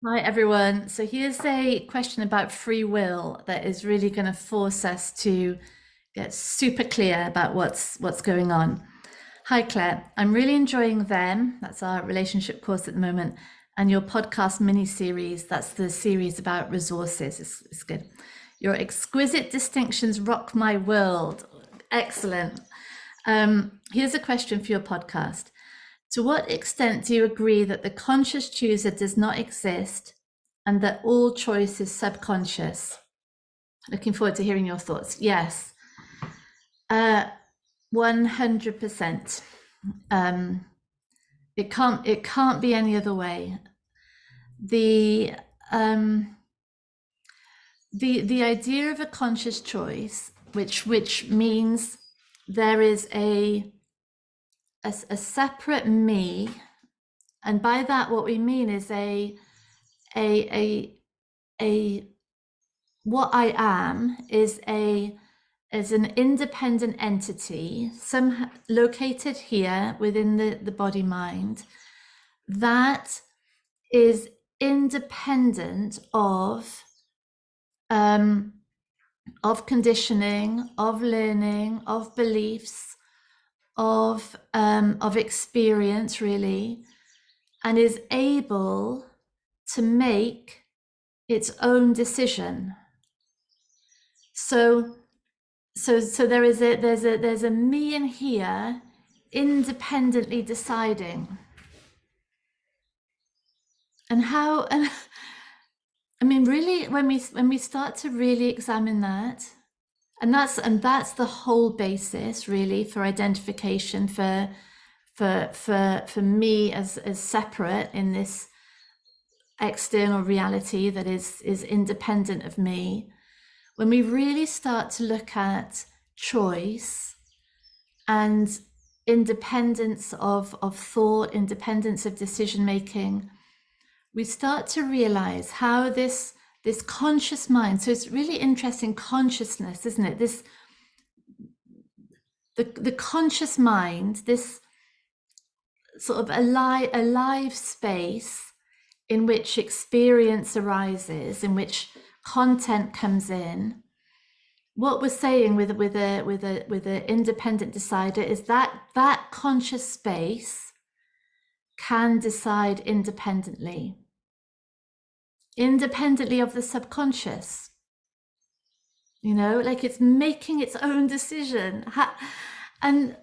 Hi everyone. So here's a question about free will that is really going to force us to get super clear about what's going on. Hi Claire, I'm really enjoying them. That's our relationship course at the moment, and your podcast mini series. That's the series about resources. It's good. Your exquisite distinctions rock my world. Excellent. Here's a question for your podcast. To what extent do you agree that the conscious chooser does not exist and that all choice is subconscious? Looking forward to hearing your thoughts. Yes, 100%. Um, it can't be any other way. The um, the idea of a conscious choice, which means there is a separate me, and by that what we mean is a a a what I am is an independent entity, some located here within the body mind, that is independent um, of conditioning, of learning, of beliefs, of experience, really, and is able to make its own decision. So there's a me in here independently deciding. And how, and I mean, really, when we start to really examine that, and that's the whole basis really for identification, for me as separate in this external reality that is independent of me. When we really start to look at choice and independence of thought, independence of decision making, we start to realize how this conscious mind. So it's really interesting, consciousness, isn't it? This the conscious mind, this sort of alive space in which experience arises, in which content comes in. What we're saying with a independent decider is that that conscious space can decide independently of the subconscious. Like it's making its own decision. And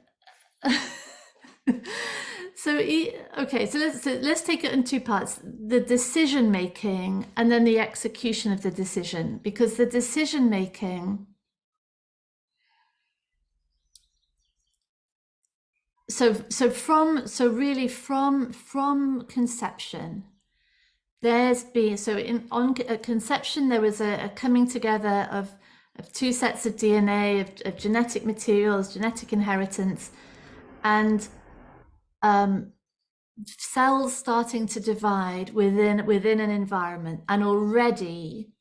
so okay, so let's take it in two parts: the decision making and then the execution of the decision. Because the decision making, from conception, there's been, so in on conception there was a coming together of two sets of DNA, of genetic materials, genetic inheritance, and cells starting to divide within an environment. And already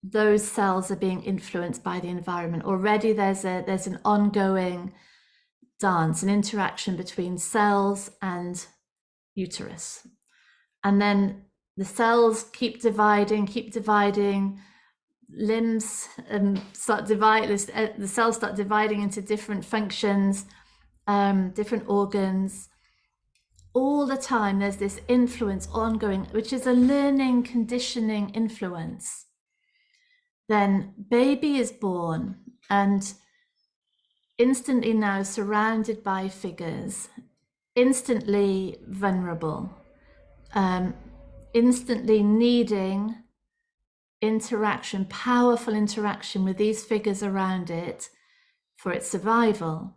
those cells are being influenced by the environment. Already there's an ongoing dance, an interaction between cells and uterus. And then the cells keep dividing, limbs start dividing, the cells start dividing into different functions, different organs. All the time there's this influence ongoing, which is a learning, conditioning influence. Then baby is born and instantly now surrounded by figures, instantly vulnerable, instantly needing interaction, powerful interaction with these figures around it for its survival.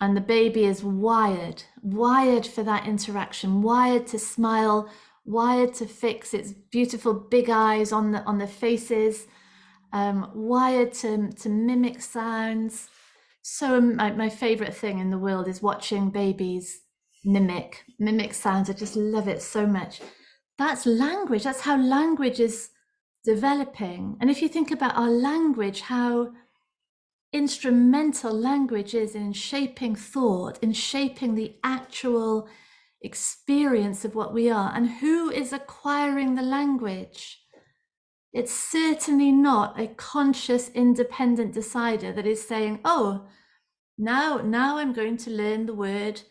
And the baby is wired for that interaction, wired to smile, wired to fix its beautiful big eyes on the faces, wired to mimic sounds. So my favorite thing in the world is watching babies mimic sounds. I just love it so much. That's language. That's how language is developing. And if you think about our language, how instrumental language is in shaping thought, in shaping the actual experience of what we are. And who is acquiring the language? It's certainly not a conscious, independent decider that is saying, oh, now I'm going to learn the word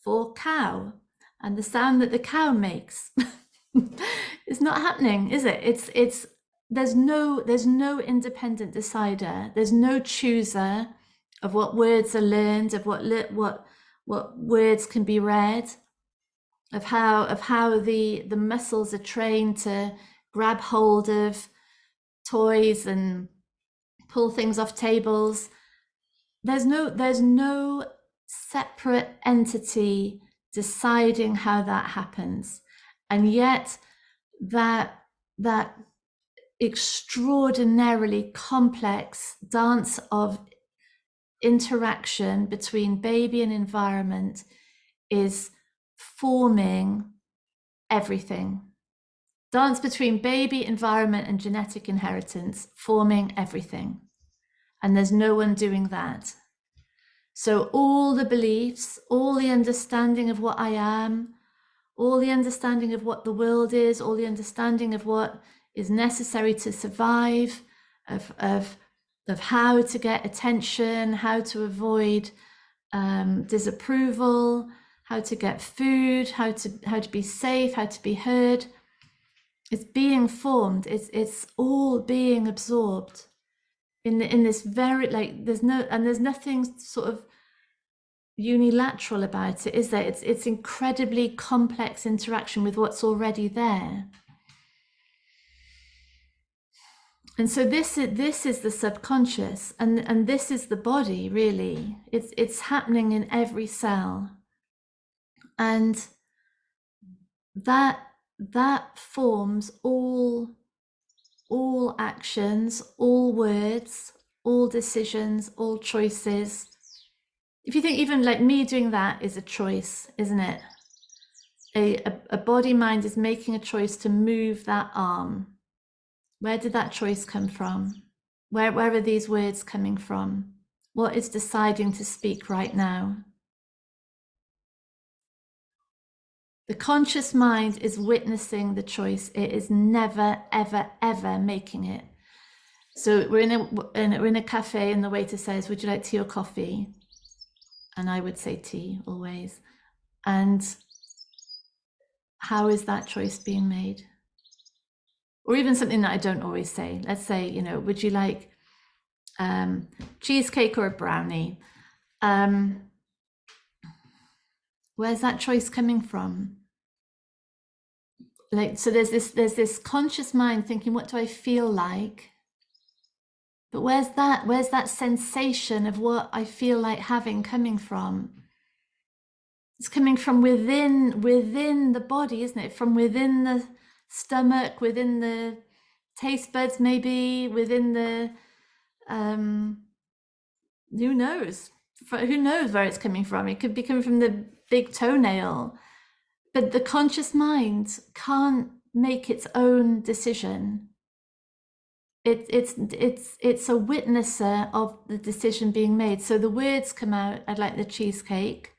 for cow and the sound that the cow makes. It's not happening, is it? There's no independent decider. There's no chooser of what words are learned, of what words can be read, of how the muscles are trained to grab hold of toys and pull things off tables. There's no separate entity deciding how that happens. And yet that extraordinarily complex dance of interaction between baby and environment is forming everything. Dance between baby, environment, and genetic inheritance, forming everything. And there's no one doing that. So all the beliefs, all the understanding of what I am, all the understanding of what the world is, all the understanding of what is necessary to survive, of how to get attention, how to avoid disapproval, how to get food, how to be safe, how to be heard. It's being formed. It's all being absorbed in this very, like, there's nothing sort of unilateral about it, is there? It's incredibly complex interaction with what's already there. And so this is the subconscious, and this is the body, really. It's happening in every cell, and that forms all actions, all words, all decisions, all choices. If you think even like me doing that is a choice, isn't it? A body mind is making a choice to move that arm. Where did that choice come from? Where are these words coming from? What is deciding to speak right now? The conscious mind is witnessing the choice. It is never, ever, ever making it. So we're in a cafe and the waiter says, would you like tea or coffee? And I would say tea always. And how is that choice being made? Or even something that I don't always say. Let's say, would you like cheesecake or a brownie? Where's that choice coming from? Like, so there's this conscious mind thinking, what do I feel like? But where's that sensation of what I feel like having coming from? It's coming from within the body, isn't it? From within the stomach, within the taste buds, maybe within the who knows where it's coming from. It could be coming from the big toenail, but the conscious mind can't make its own decision. It's a witnesser of the decision being made. So the words come out, I'd like the cheesecake.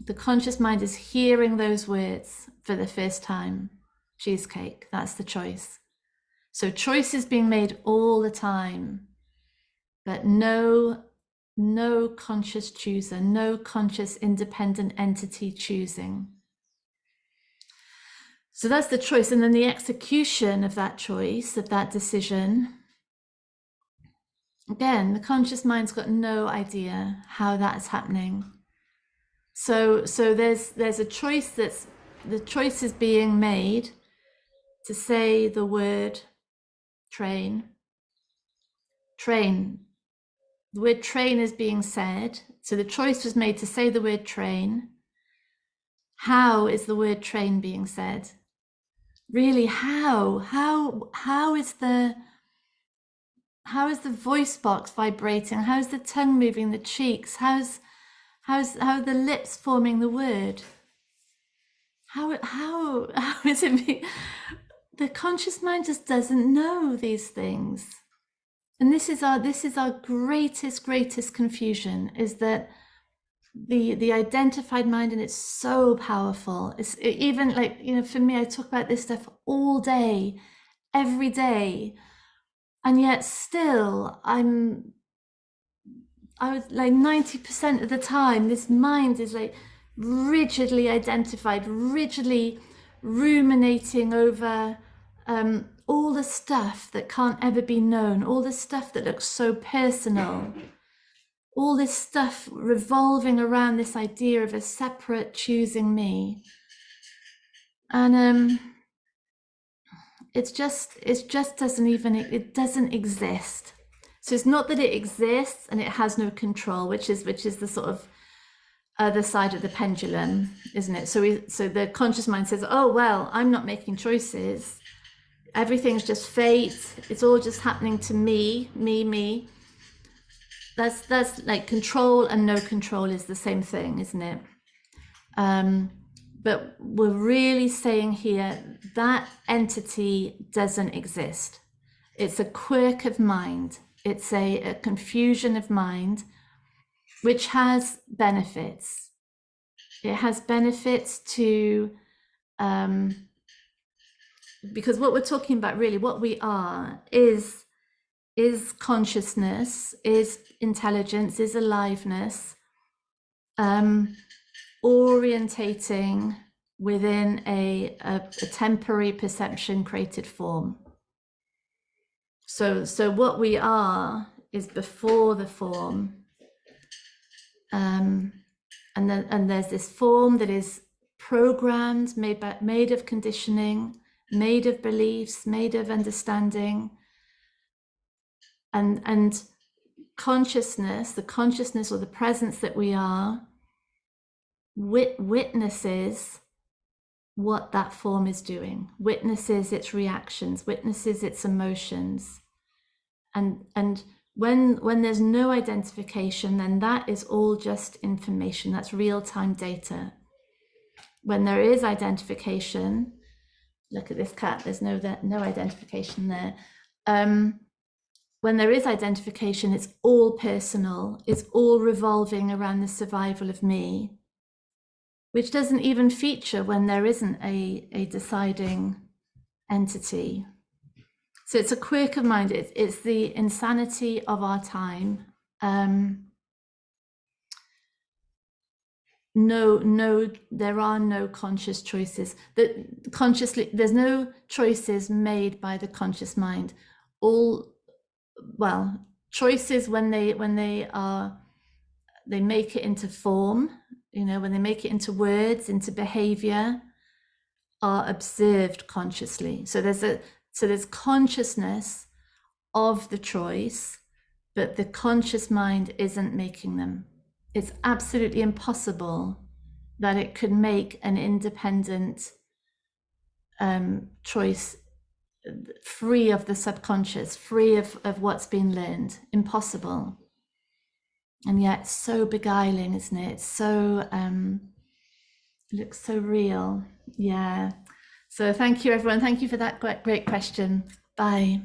The conscious mind is hearing those words for the first time. Cheesecake, that's the choice. So choice is being made all the time, but no conscious chooser, no conscious independent entity choosing. So that's the choice. And then the execution of that choice, of that decision, again, the conscious mind's got no idea how that's happening. So there's a choice the choice is being made to say the word train. Train. The word train is being said. So the choice was made to say the word train. How is the word train being said? Really, how is the voice box vibrating? How's the tongue moving, the cheeks? How are the lips forming the word? How is it? The conscious mind just doesn't know these things, and this is our greatest confusion. Is that the identified mind, and it's so powerful. It's even like, you know, for me, I talk about this stuff all day, every day, and yet still I was like 90% of the time, this mind is like rigidly identified, rigidly ruminating over all the stuff that can't ever be known, all the stuff that looks so personal, all this stuff revolving around this idea of a separate choosing me. And it just doesn't even, it doesn't exist. So it's not that it exists and it has no control, which is the sort of other side of the pendulum, isn't it? So the conscious mind says, oh, well, I'm not making choices. Everything's just fate. It's all just happening to me. That's like control and no control is the same thing, isn't it? But we're really saying here that entity doesn't exist. It's a quirk of mind. It's a confusion of mind, which has benefits. It has benefits to, because what we're talking about really, what we are is consciousness, is intelligence, is aliveness, orientating within a temporary perception created form. So what we are is before the form, and there's this form that is programmed, made of conditioning, made of beliefs, made of understanding, and consciousness, the consciousness or the presence that we are, witnesses what that form is doing, witnesses its reactions, witnesses its emotions. And when there's no identification, then that is all just information. That's real-time data. When there is identification, look at this cat, there's no identification there. When there is identification, it's all personal, it's all revolving around the survival of me, which doesn't even feature when there isn't a deciding entity. So it's a quirk of mind. It's the insanity of our time. There are no conscious choices. There's no choices made by the conscious mind. Choices when they make it into form, you know, when they make it into words, into behavior, are observed consciously. So there's consciousness of the choice, but the conscious mind isn't making them. It's absolutely impossible that it could make an independent choice free of the subconscious, free of what's been learned. Impossible. And yet so beguiling, isn't it? It's so it looks so real. Yeah. So thank you, everyone. Thank you for that great question. Bye.